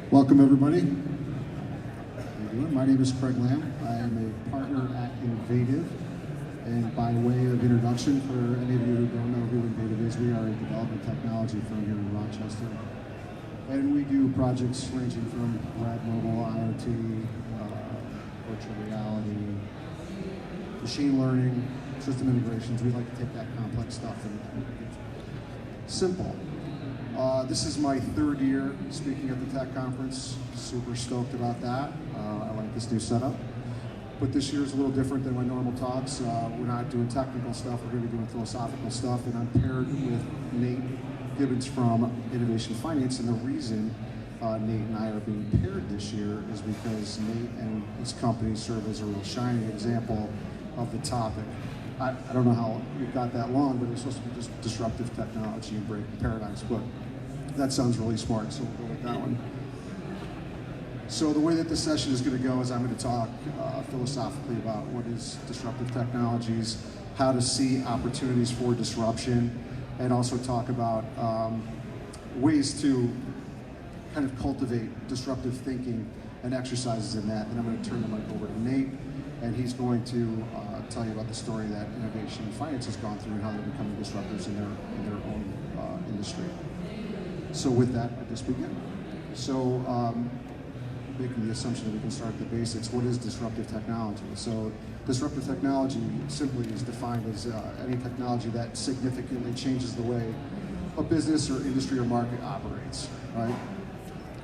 Welcome, everybody. How you doing? My name is Craig Lamb. I am a partner at Envative. And by way of introduction, for any of you who don't know who Envative is, we are a development technology firm here in Rochester. And we do projects ranging from web, mobile, IoT, virtual reality, machine learning, system integrations. We like to take that complex stuff and make it simple. This is my third year speaking at the tech conference. Super stoked about that. I like this new setup. But this year is a little different than my normal talks. We're not doing technical stuff, we're going to be doing philosophical stuff. And I'm paired with Nate Gibbons from Innovation Finance. And the reason Nate and I are being paired this year is because Nate and his company serve as a real shining example of the topic. I don't know how it got that long, but it's supposed to be just disruptive technology and breaking paradigms. But that sounds really smart, so we'll go with that one. So the way that this session is going to go is I'm going to talk philosophically about what is disruptive technologies, how to see opportunities for disruption, and also talk about ways to kind of cultivate disruptive thinking and exercises in that. And I'm going to turn the mic over to Nate, and he's going to tell you about the story that Innovation Finance has gone through and how they're becoming disruptors in their own industry. So with that, I just begin. So making the assumption that we can start at the basics, what is disruptive technology? So disruptive technology simply is defined as any technology that significantly changes the way a business or industry or market operates, right?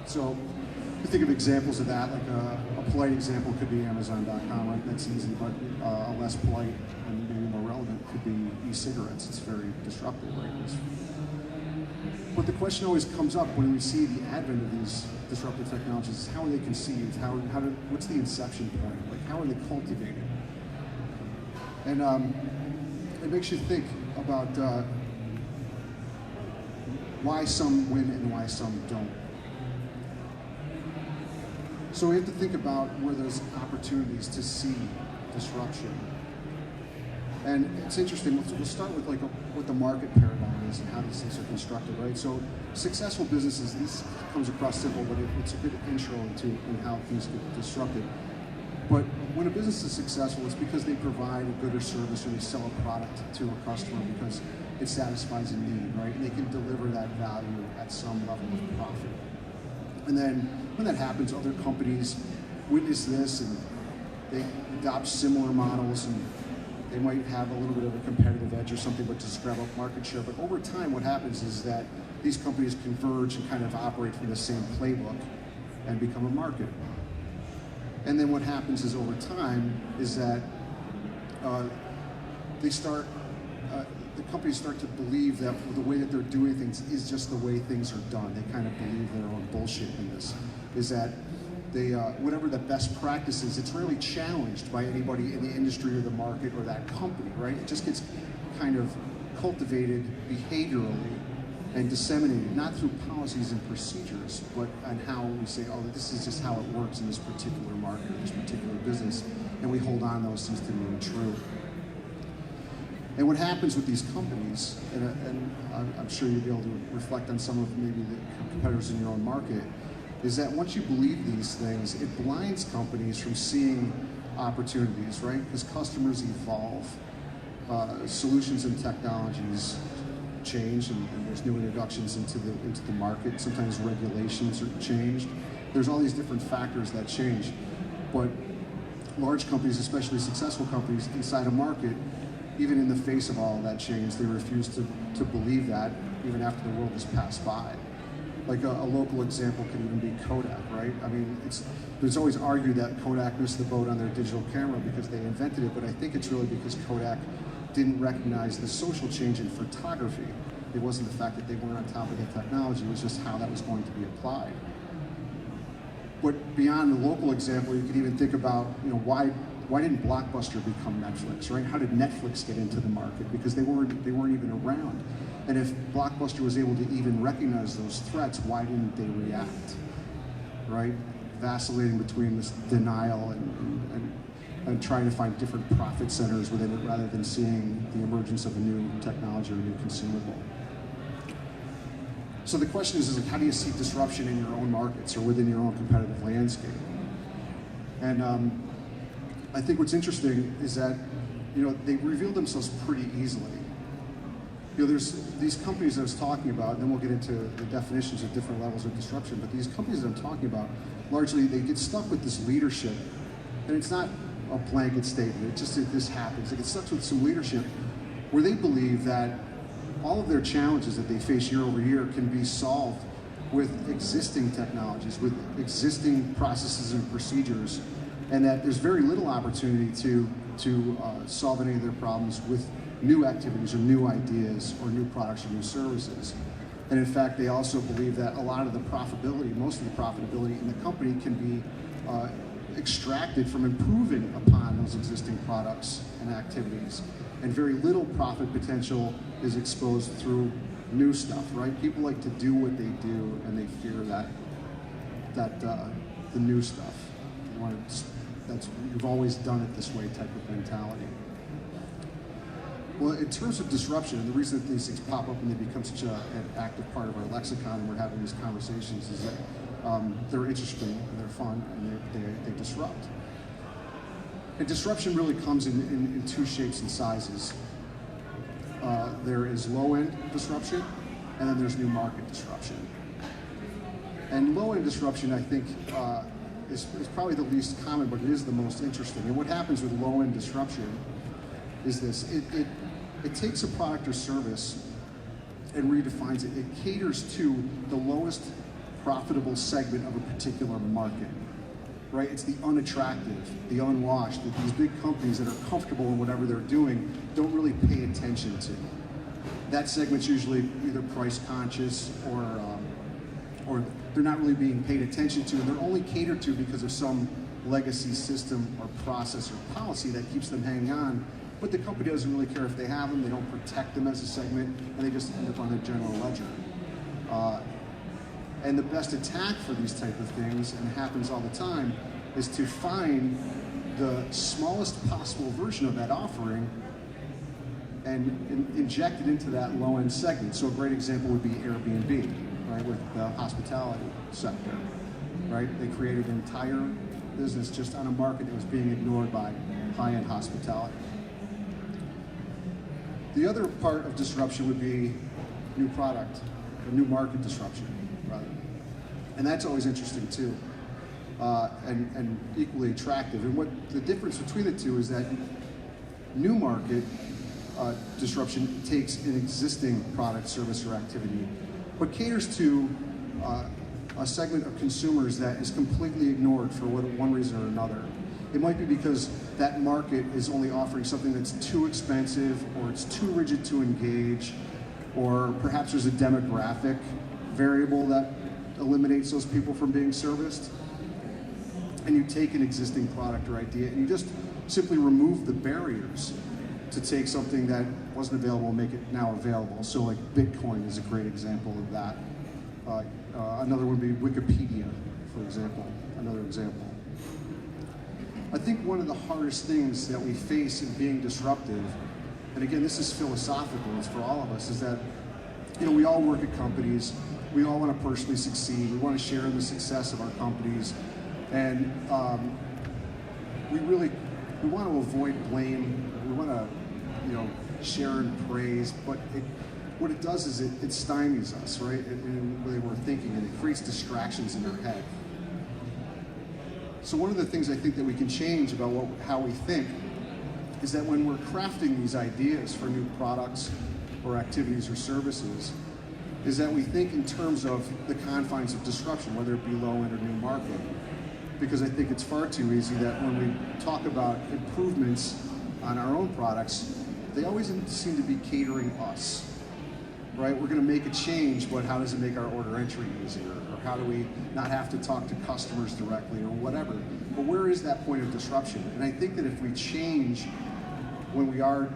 So you think of examples of that, like a polite example could be Amazon.com, right? That's easy, but a less polite and maybe more relevant could be e-cigarettes. It's very disruptive, right? But the question always comes up when we see the advent of these disruptive technologies is how are they conceived? What's the inception point? Like, how are they cultivated? And it makes you think about why some win and why some don't. So we have to think about where there's opportunities to see disruption. And it's interesting, we'll start with like what the market paradigm is and how these things are constructed, right? So successful businesses, this comes across simple, but it's a good intro into how things get disrupted. But when a business is successful, it's because they provide a good or service or they sell a product to a customer because it satisfies a need, right? And they can deliver that value at some level of profit. And then when that happens, other companies witness this and they adopt similar models and they might have a little bit of a competitive edge or something, but just grab up market share. But over time, what happens is that these companies converge and kind of operate from the same playbook and become a market. And then what happens is over time is that the companies start to believe that the way that they're doing things is just the way things are done. They kind of believe their own bullshit in this, is that they, whatever the best practice is, it's rarely challenged by anybody in the industry or the market or that company, right? It just gets kind of cultivated behaviorally and disseminated, not through policies and procedures, but on how we say, oh, this is just how it works in this particular market or this particular business, and we hold on those things to being true. And what happens with these companies, and I'm sure you'll be able to reflect on some of maybe the competitors in your own market, is that once you believe these things, it blinds companies from seeing opportunities, right? Because customers evolve, solutions and technologies change, and there's new introductions into the market. Sometimes regulations are changed. There's all these different factors that change. But large companies, especially successful companies inside a market, even in the face of all of that change, they refuse to believe that even after the world has passed by. Like a local example could even be Kodak, right? I mean, there's always argued that Kodak missed the boat on their digital camera because they invented it, but I think it's really because Kodak didn't recognize the social change in photography. It wasn't the fact that they weren't on top of the technology, it was just how that was going to be applied. But beyond the local example, you could even think about, why didn't Blockbuster become Netflix, right? How did Netflix get into the market? Because they weren't even around. And if Blockbuster was able to even recognize those threats, why didn't they react, right? Vacillating between this denial and trying to find different profit centers within it rather than seeing the emergence of a new technology or a new consumable. So the question is like, how do you see disruption in your own markets or within your own competitive landscape? And I think what's interesting is that, they reveal themselves pretty easily. There's these companies that I was talking about, and then we'll get into the definitions of different levels of disruption, but these companies that I'm talking about, largely they get stuck with this leadership, and it's not a blanket statement, it's just that this happens. They get stuck with some leadership where they believe that all of their challenges that they face year over year can be solved with existing technologies, with existing processes and procedures, and that there's very little opportunity to solve any of their problems with new activities or new ideas or new products or new services. And in fact, they also believe that a lot of the profitability, most of the profitability in the company can be extracted from improving upon those existing products and activities. And very little profit potential is exposed through new stuff, right? People like to do what they do, and they fear that the new stuff. You've always done it this way type of mentality. Well, in terms of disruption, and the reason that these things pop up and they become such an active part of our lexicon and we're having these conversations is that they're interesting and they're fun and they disrupt. And disruption really comes in two shapes and sizes. There is low-end disruption, and then there's new market disruption. And low-end disruption, I think, is probably the least common, but it is the most interesting. And what happens with low-end disruption is this. It takes a product or service and redefines it. It caters to the lowest profitable segment of a particular market, right? It's the unattractive, the unwashed, that these big companies that are comfortable in whatever they're doing don't really pay attention to. That segment's usually either price conscious or they're not really being paid attention to, and they're only catered to because of some legacy system or process or policy that keeps them hanging on. But the company doesn't really care if they have them, they don't protect them as a segment, and they just end up on their general ledger. And the best attack for these type of things, and it happens all the time, is to find the smallest possible version of that offering and inject it into that low-end segment. So a great example would be Airbnb, right, with the hospitality sector, right? They created an entire business just on a market that was being ignored by high-end hospitality. The other part of disruption would be new product, or new market disruption, rather. And that's always interesting too, and equally attractive. And what the difference between the two is that new market disruption takes an existing product, service, or activity, but caters to a segment of consumers that is completely ignored for one reason or another. It might be because that market is only offering something that's too expensive, or it's too rigid to engage, or perhaps there's a demographic variable that eliminates those people from being serviced. And you take an existing product or idea and you just simply remove the barriers to take something that wasn't available and make it now available. So like Bitcoin is a great example of that. Another would be Wikipedia, for example, another example. I think one of the hardest things that we face in being disruptive, and again, this is philosophical, it's for all of us, is that, we all work at companies, we all want to personally succeed, we want to share in the success of our companies, and we want to avoid blame, we want to, share and praise, but what it does is it stymies us, right, in the way we're thinking, and it creates distractions in our head. So one of the things I think that we can change about how we think is that when we're crafting these ideas for new products or activities or services, is that we think in terms of the confines of disruption, whether it be low-end or new market. Because I think it's far too easy that when we talk about improvements on our own products, they always seem to be catering us, right? We're going to make a change, but how does it make our order entry easier? Or how do we not have to talk to customers directly or whatever? But where is that point of disruption? And I think that if we change when we are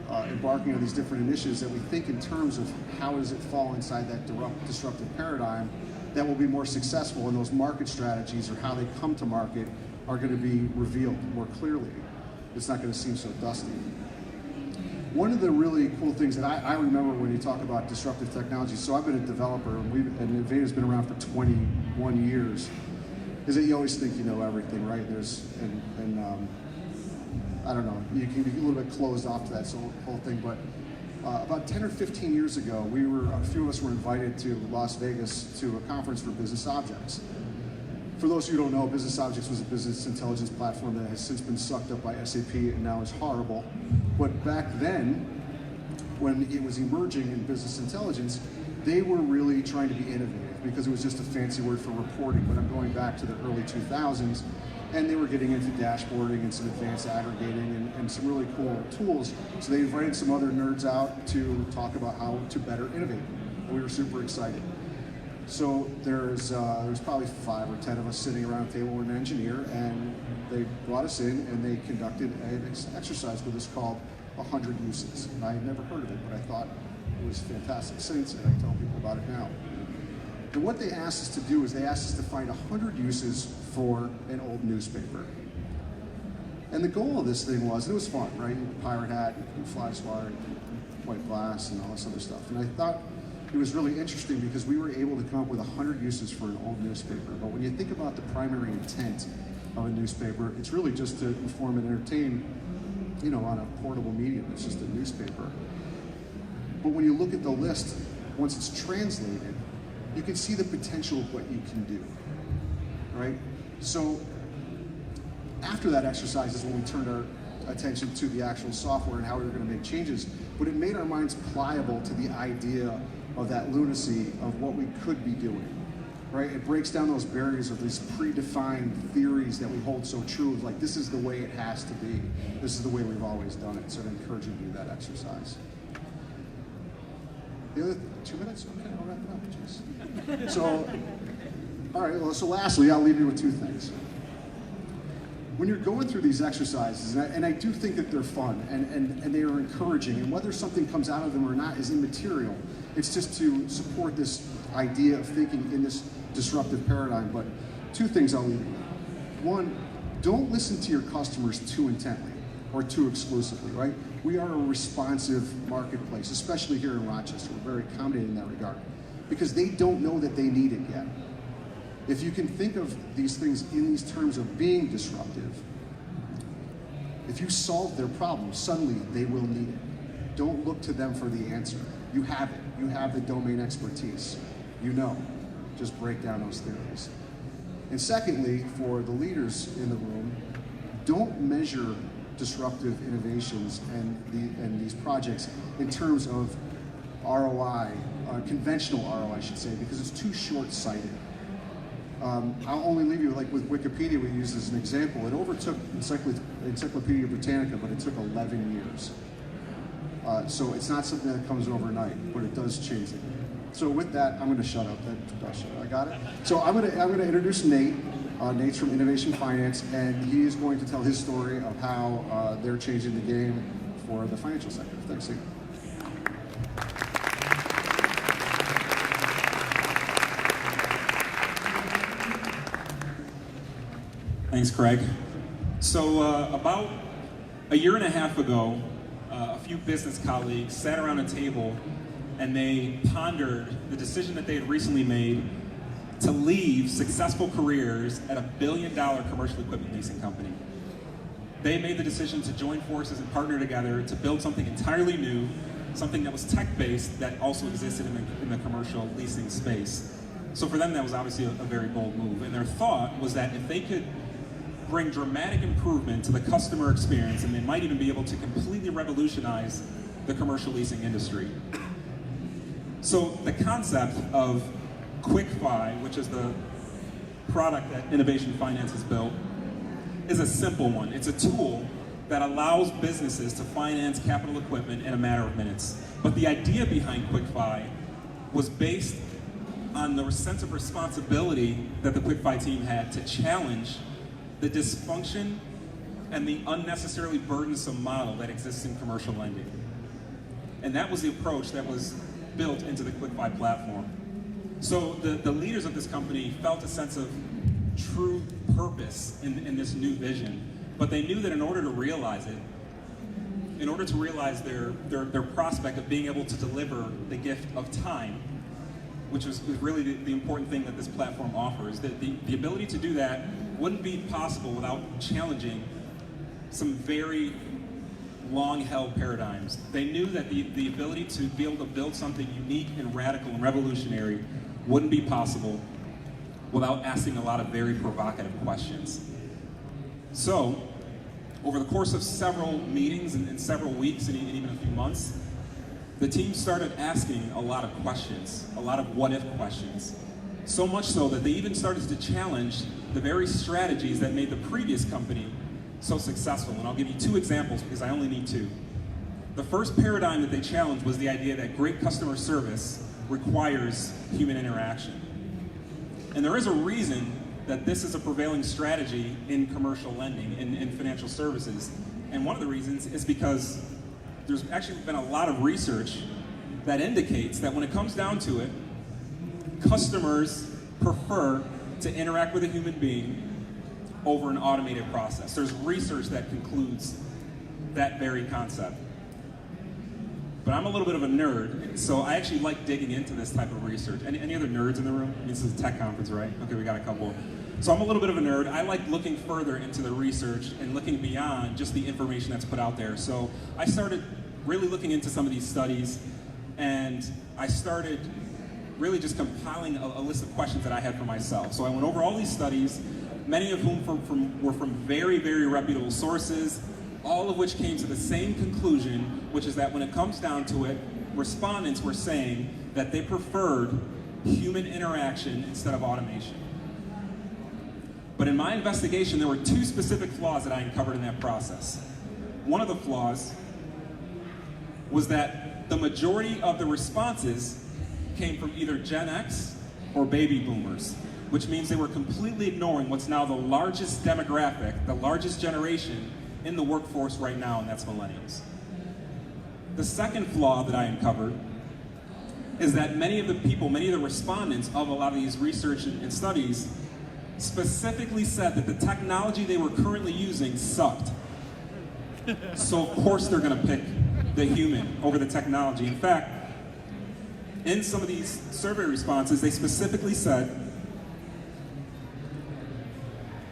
embarking on these different initiatives, that we think in terms of how does it fall inside that disruptive paradigm, that will be more successful, and those market strategies or how they come to market are going to be revealed more clearly. It's not going to seem so dusty. One of the really cool things that I remember when you talk about disruptive technology, so I've been a developer, and Envative's been around for 21 years, is that you always think you know everything, right? I don't know, you can be a little bit closed off to that whole thing, but about 10 or 15 years ago, a few of us were invited to Las Vegas to a conference for Business Objects. For those of you who don't know, Business Objects was a business intelligence platform that has since been sucked up by SAP and now is horrible. But back then, when it was emerging in business intelligence, they were really trying to be innovative because it was just a fancy word for reporting. But I'm going back to the early 2000s, and they were getting into dashboarding and some advanced aggregating and some really cool tools. So they invited some other nerds out to talk about how to better innovate. And we were super excited. So there's probably 5 or 10 of us sitting around a table with an engineer, and they brought us in and they conducted an exercise with us called 100 uses. And I had never heard of it, but I thought it was fantastic since, and I tell people about it now. And what they asked us to do is they asked us to find 100 uses for an old newspaper. And the goal of this thing was, and it was fun, right? Pirate hat, fly swat, white glass, and all this other stuff. And I thought it was really interesting because we were able to come up with 100 uses for an old newspaper. But when you think about the primary intent of a newspaper, it's really just to inform and entertain, you know, on a portable medium. It's just a newspaper. But when you look at the list, once it's translated, you can see the potential of what you can do, right? So after that exercise is when we turned our attention to the actual software and how we were going to make changes. But it made our minds pliable to the idea of that lunacy of what we could be doing, right? It breaks down those barriers of these predefined theories that we hold so true, like this is the way it has to be. This is the way we've always done it. So I'd encourage you to do that exercise. The other 2 minutes? Okay, I'll wrap it up. Jeez. So, all right, well, so lastly, I'll leave you with 2 things. When you're going through these exercises, and I do think that they're fun and they are encouraging, and whether something comes out of them or not is immaterial. It's just to support this idea of thinking in this disruptive paradigm. But 2 things I'll leave you with. One, don't listen to your customers too intently or too exclusively, right? We are a responsive marketplace, especially here in Rochester. We're very accommodating in that regard because they don't know that they need it yet. If you can think of these things in these terms of being disruptive, if you solve their problem, suddenly they will need it. Don't look to them for the answer. You have it. You have the domain expertise. You know. Just break down those theories. And secondly, for the leaders in the room, don't measure disruptive innovations and these projects in terms of ROI, conventional ROI, I should say, because it's too short-sighted. I'll only leave you with Wikipedia we use as an example. It overtook Encyclopedia Britannica, but it took 11 years. So it's not something that comes overnight, but it does change it. So with that, I'm going to shut up. I got it. So I'm going to introduce Nate. Nate's from Innovation Finance, and he is going to tell his story of how they're changing the game for the financial sector. Thanks, Nate. Thanks, Craig. So about a year and a half ago, a few business colleagues sat around a table and they pondered the decision that they had recently made to leave successful careers at $1 billion commercial equipment leasing company. They made the decision to join forces and partner together to build something entirely new, something that was tech-based that also existed in the commercial leasing space. So for them, that was obviously a very bold move. And their thought was that if they could bring dramatic improvement to the customer experience, and they might even be able to completely revolutionize the commercial leasing industry. So the concept of QuickFi, which is the product that Innovation Finance has built, is a simple one. It's a tool that allows businesses to finance capital equipment in a matter of minutes. But the idea behind QuickFi was based on the sense of responsibility that the QuickFi team had to challenge the dysfunction and the unnecessarily burdensome model that exists in commercial lending. And that was the approach that was built into the QuickFi platform. So the leaders of this company felt a sense of true purpose in this new vision, but they knew that in order to realize it, in order to realize their prospect of being able to deliver the gift of time, which is really the important thing that this platform offers. The ability to do that wouldn't be possible without challenging some very long-held paradigms. They knew that the ability to be able to build something unique and radical and revolutionary wouldn't be possible without asking a lot of very provocative questions. So, over the course of several meetings and several weeks and even a few months, the team started asking a lot of questions, a lot of what-if questions. So much so that they even started to challenge the very strategies that made the previous company so successful. And I'll give you 2 examples because I only need 2. The first paradigm that they challenged was the idea that great customer service requires human interaction. And there is a reason that this is a prevailing strategy in commercial lending, in financial services. And one of the reasons is because there's actually been a lot of research that indicates that when it comes down to it, customers prefer to interact with a human being over an automated process. There's research that concludes that very concept. But I'm a little bit of a nerd, so I actually like digging into this type of research. Any other nerds in the room? This is a tech conference, right? Okay, we got a couple. So I'm a little bit of a nerd. I like looking further into the research and looking beyond just the information that's put out there. So I started really looking into some of these studies, and I started really just compiling a list of questions that I had for myself. So I went over all these studies, many of whom were from very, very reputable sources, all of which came to the same conclusion, which is that when it comes down to it, respondents were saying that they preferred human interaction instead of automation. But in my investigation, there were 2 specific flaws that I uncovered in that process. One of the flaws was that the majority of the responses came from either Gen X or baby boomers, which means they were completely ignoring what's now the largest demographic, the largest generation in the workforce right now, and that's millennials. The second flaw that I uncovered is that many of the respondents of a lot of these research and studies specifically said that the technology they were currently using sucked. So of course they're gonna pick the human over the technology. In fact, in some of these survey responses, they specifically said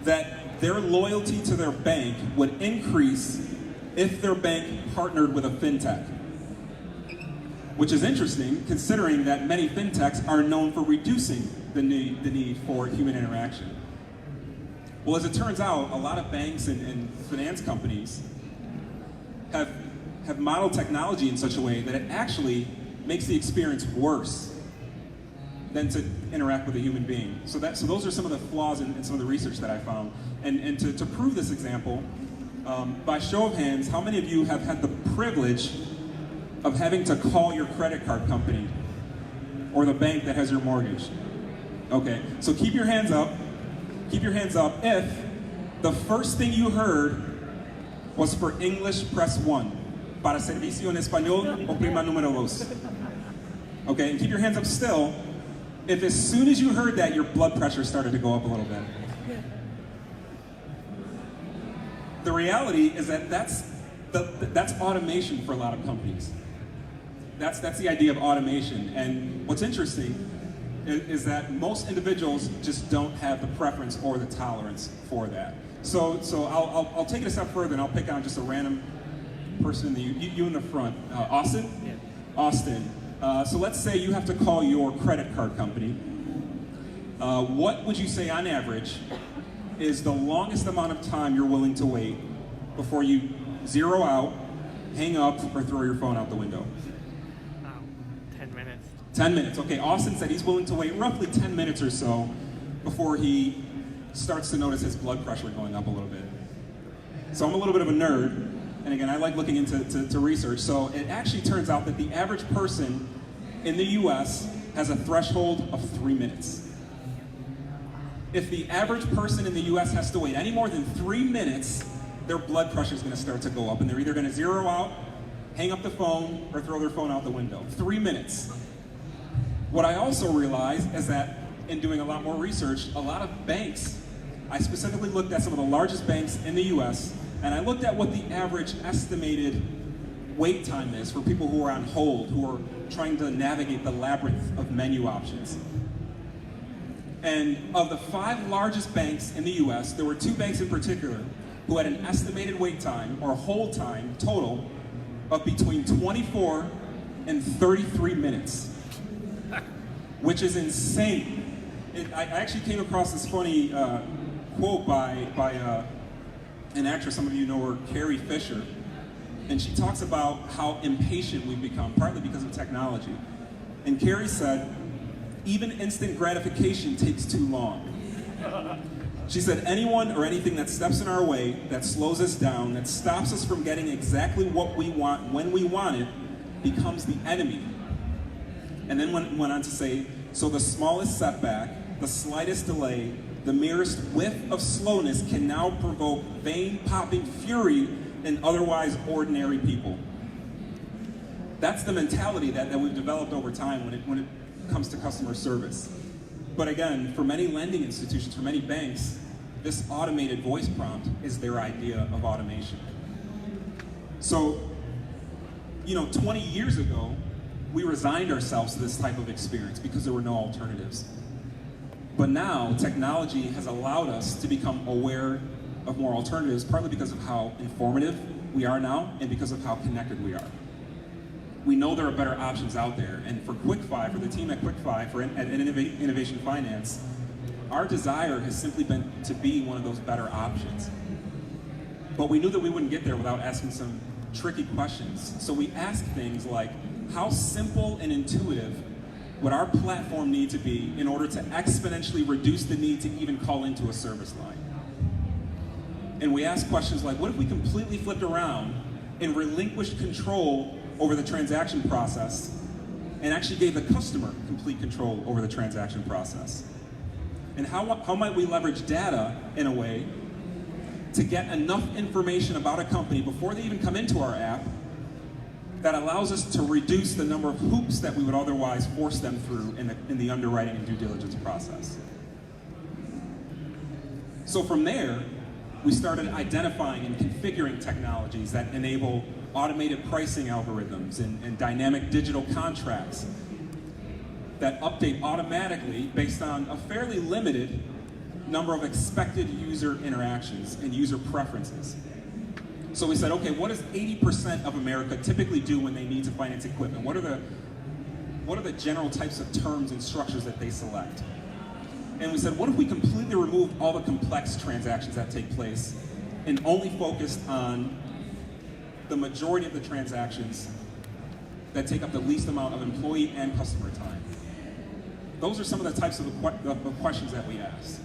that their loyalty to their bank would increase if their bank partnered with a fintech. Which is interesting, considering that many fintechs are known for reducing the need for human interaction. Well, as it turns out, a lot of banks and finance companies have modeled technology in such a way that it actually makes the experience worse than to interact with a human being. So those are some of the flaws in some of the research that I found. And to prove this example, by show of hands, how many of you have had the privilege of having to call your credit card company or the bank that has your mortgage? Okay, so keep your hands up. Keep your hands up if the first thing you heard was for English, press 1. Para servicio en español, oprima número 2. Okay, and keep your hands up still if as soon as you heard that, your blood pressure started to go up a little bit. The reality is that that's automation for a lot of companies. That's the idea of automation. And what's interesting is that most individuals just don't have the preference or the tolerance for that. So I'll take it a step further and I'll pick on just a random person, you in the front. Austin? Yeah. Austin. So let's say you have to call your credit card company. What would you say on average is the longest amount of time you're willing to wait before you zero out, hang up, or throw your phone out the window? 10 minutes. 10 minutes. Okay, Austin said he's willing to wait roughly 10 minutes or so before he starts to notice his blood pressure going up a little bit. So I'm a little bit of a nerd, and again, I like looking into research. So it actually turns out that the average person in the US has a threshold of 3 minutes. If the average person in the US has to wait any more than 3 minutes, their blood pressure is going to start to go up, and they're either going to zero out, hang up the phone, or throw their phone out the window. 3 minutes. What I also realized is that in doing a lot more research, a lot of banks, I specifically looked at some of the largest banks in the US, and I looked at what the average estimated wait time is for people who are on hold, who are trying to navigate the labyrinth of menu options. And of the 5 largest banks in the US, there were 2 banks in particular who had an estimated wait time or hold time total of between 24 and 33 minutes, which is insane. I actually came across this funny quote by an actress, some of you know her, Carrie Fisher, and she talks about how impatient we've become, partly because of technology. And Carrie said, even instant gratification takes too long. She said, anyone or anything that steps in our way, that slows us down, that stops us from getting exactly what we want when we want it, becomes the enemy. And then went on to say, so the smallest setback, the slightest delay, the merest whiff of slowness can now provoke vein-popping fury in otherwise ordinary people. That's the mentality that we've developed over time when it comes to customer service. But again, for many lending institutions, for many banks, this automated voice prompt is their idea of automation. So, 20 years ago, we resigned ourselves to this type of experience because there were no alternatives. But now, technology has allowed us to become aware of more alternatives, partly because of how informative we are now and because of how connected we are. We know there are better options out there, and for QuickFi, for the team at QuickFi, at Innovation Finance, our desire has simply been to be one of those better options. But we knew that we wouldn't get there without asking some tricky questions. So we asked things like, how simple and intuitive would our platform need to be in order to exponentially reduce the need to even call into a service line? And we asked questions like, what if we completely flipped around and relinquished control over the transaction process and actually gave the customer complete control over the transaction process? And how might we leverage data in a way to get enough information about a company before they even come into our app that allows us to reduce the number of hoops that we would otherwise force them through in the underwriting and due diligence process? So from there, we started identifying and configuring technologies that enable automated pricing algorithms and dynamic digital contracts that update automatically based on a fairly limited number of expected user interactions and user preferences. So we said, okay, what does 80% of America typically do when they need to finance equipment? What are the general types of terms and structures that they select? And we said, what if we completely removed all the complex transactions that take place and only focused on the majority of the transactions that take up the least amount of employee and customer time? Those are some of the types of questions that we asked.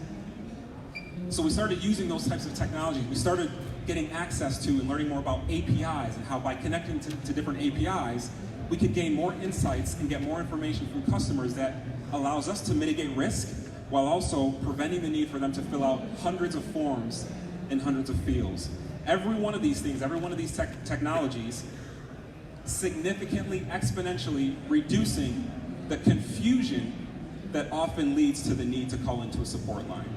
So we started using those types of technologies. We started getting access to and learning more about APIs and how by connecting to different APIs, we could gain more insights and get more information from customers that allows us to mitigate risk while also preventing the need for them to fill out hundreds of forms and hundreds of fields. Every one of these things, every one of these technologies, significantly, exponentially reducing the confusion that often leads to the need to call into a support line.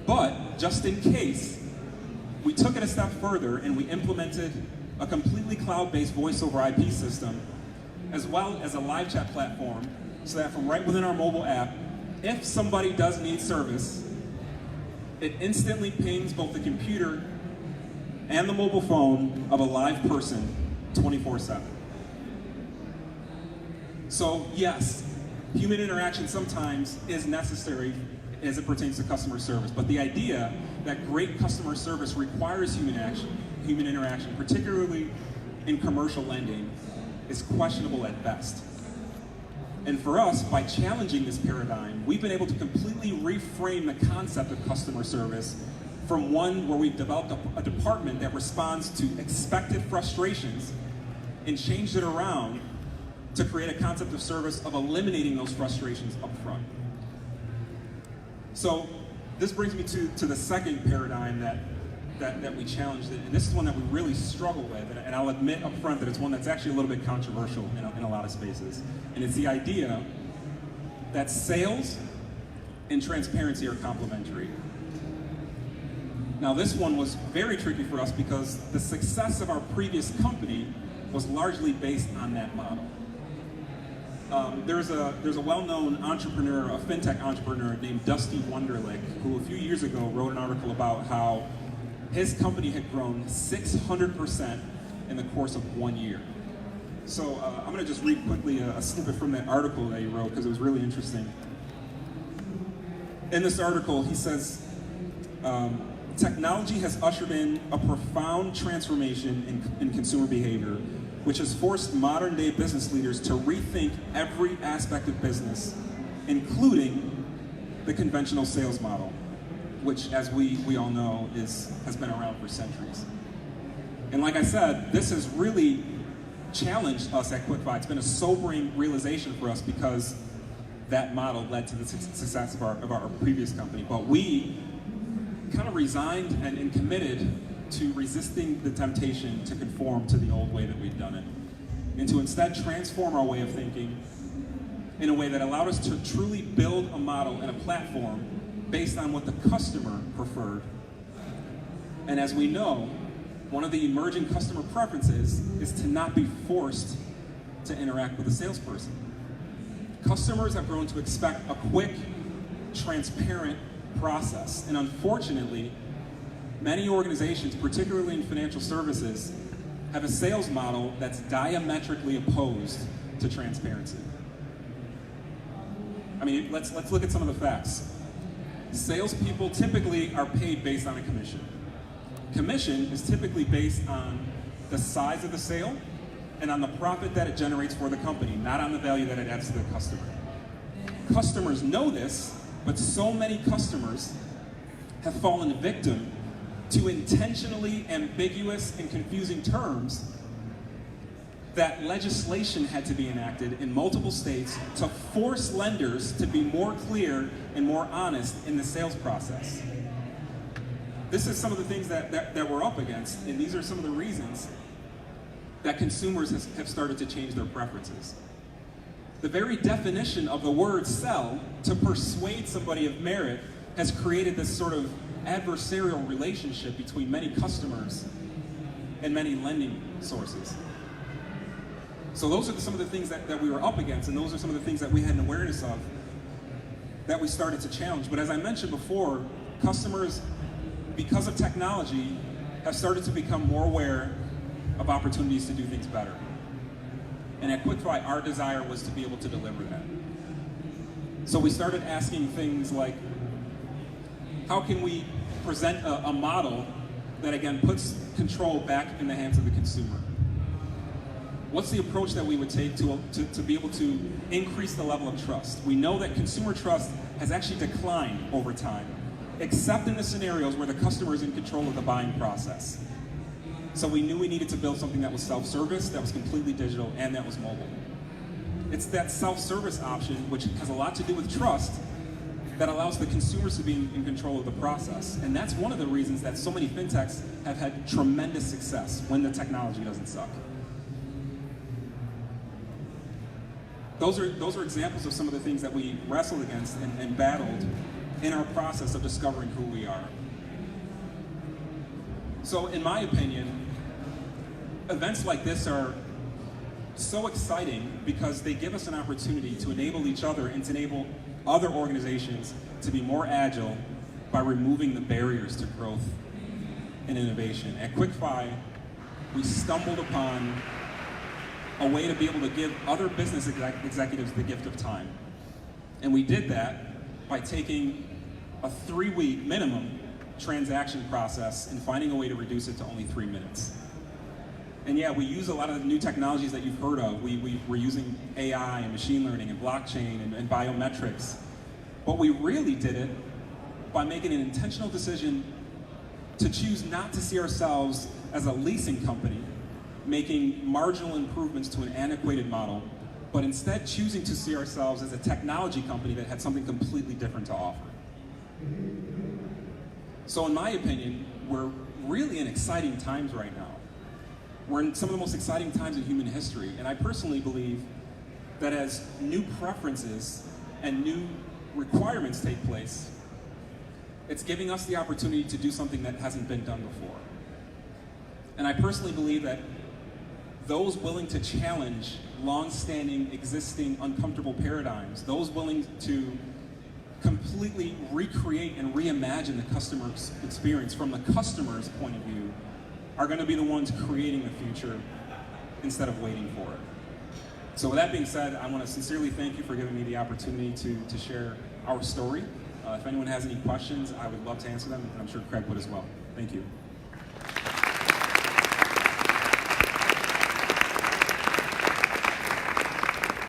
But just in case, we took it a step further and we implemented a completely cloud-based voice over IP system, as well as a live chat platform, so that from right within our mobile app, if somebody does need service, it instantly pings both the computer and the mobile phone of a live person 24/7. So yes, human interaction sometimes is necessary as it pertains to customer service, but the idea that great customer service requires human interaction, particularly in commercial lending, is questionable at best. And for us, by challenging this paradigm, we've been able to completely reframe the concept of customer service from one where we've developed a department that responds to expected frustrations and changed it around to create a concept of service of eliminating those frustrations up front. So this brings me to the second paradigm that we challenged, and this is one that we really struggle with, and I'll admit up front that it's one that's actually a little bit controversial in a lot of spaces. And it's the idea that sales and transparency are complementary. Now this one was very tricky for us because the success of our previous company was largely based on that model. There's a well-known entrepreneur, a fintech entrepreneur named Dusty Wunderlich, who a few years ago wrote an article about how his company had grown 600% in the course of 1 year. So I'm going to just read quickly a snippet from that article that he wrote because it was really interesting. In this article, he says, technology has ushered in a profound transformation in consumer behavior, which has forced modern-day business leaders to rethink every aspect of business, including the conventional sales model, which, as we all know, has been around for centuries. And like I said, this has really challenged us at QuickFi. It's been a sobering realization for us because that model led to the success of our previous company. But we kind of resigned and committed to resisting the temptation to conform to the old way that we'd done it, and to instead transform our way of thinking in a way that allowed us to truly build a model and a platform based on what the customer preferred. And as we know, one of the emerging customer preferences is to not be forced to interact with a salesperson. Customers have grown to expect a quick, transparent process. And unfortunately, many organizations, particularly in financial services, have a sales model that's diametrically opposed to transparency. I mean, let's look at some of the facts. Salespeople typically are paid based on a commission. Commission is typically based on the size of the sale and on the profit that it generates for the company, not on the value that it adds to the customer. Customers know this, but so many customers have fallen victim to intentionally ambiguous and confusing terms that legislation had to be enacted in multiple states to force lenders to be more clear and more honest in the sales process. This is some of the things that we're up against, and these are some of the reasons that consumers have started to change their preferences. The very definition of the word sell, to persuade somebody of merit, has created this sort of adversarial relationship between many customers and many lending sources. So those are some of the things that we were up against, and those are some of the things that we had an awareness of that we started to challenge. But as I mentioned before, customers, because of technology, have started to become more aware of opportunities to do things better. And at QuickFi, our desire was to be able to deliver that. So we started asking things like, how can we present a model that, again, puts control back in the hands of the consumer? What's the approach that we would take to be able to increase the level of trust? We know that consumer trust has actually declined over time, except in the scenarios where the customer is in control of the buying process. So we knew we needed to build something that was self-service, that was completely digital, and that was mobile. It's that self-service option, which has a lot to do with trust, that allows the consumers to be in control of the process. And that's one of the reasons that so many fintechs have had tremendous success when the technology doesn't suck. Those are examples of some of the things that we wrestled against and battled in our process of discovering who we are. So in my opinion, events like this are so exciting because they give us an opportunity to enable each other and to enable other organizations to be more agile by removing the barriers to growth and innovation. At QuickFi, we stumbled upon a way to be able to give other business executives the gift of time. And we did that by taking a 3-week minimum transaction process and finding a way to reduce it to only 3 minutes. And yeah, we use a lot of the new technologies that you've heard of. We're using AI and machine learning and blockchain and biometrics. But we really did it by making an intentional decision to choose not to see ourselves as a leasing company, making marginal improvements to an antiquated model, but instead choosing to see ourselves as a technology company that had something completely different to offer. So in my opinion, we're really in exciting times right now. We're in some of the most exciting times in human history, and I personally believe that as new preferences and new requirements take place, it's giving us the opportunity to do something that hasn't been done before. And I personally believe that those willing to challenge long-standing, existing, uncomfortable paradigms, those willing to completely recreate and reimagine the customer experience from the customer's point of view, are going to be the ones creating the future instead of waiting for it. So with that being said, I want to sincerely thank you for giving me the opportunity to share our story. If anyone has any questions, I would love to answer them, and I'm sure Craig would as well. Thank you.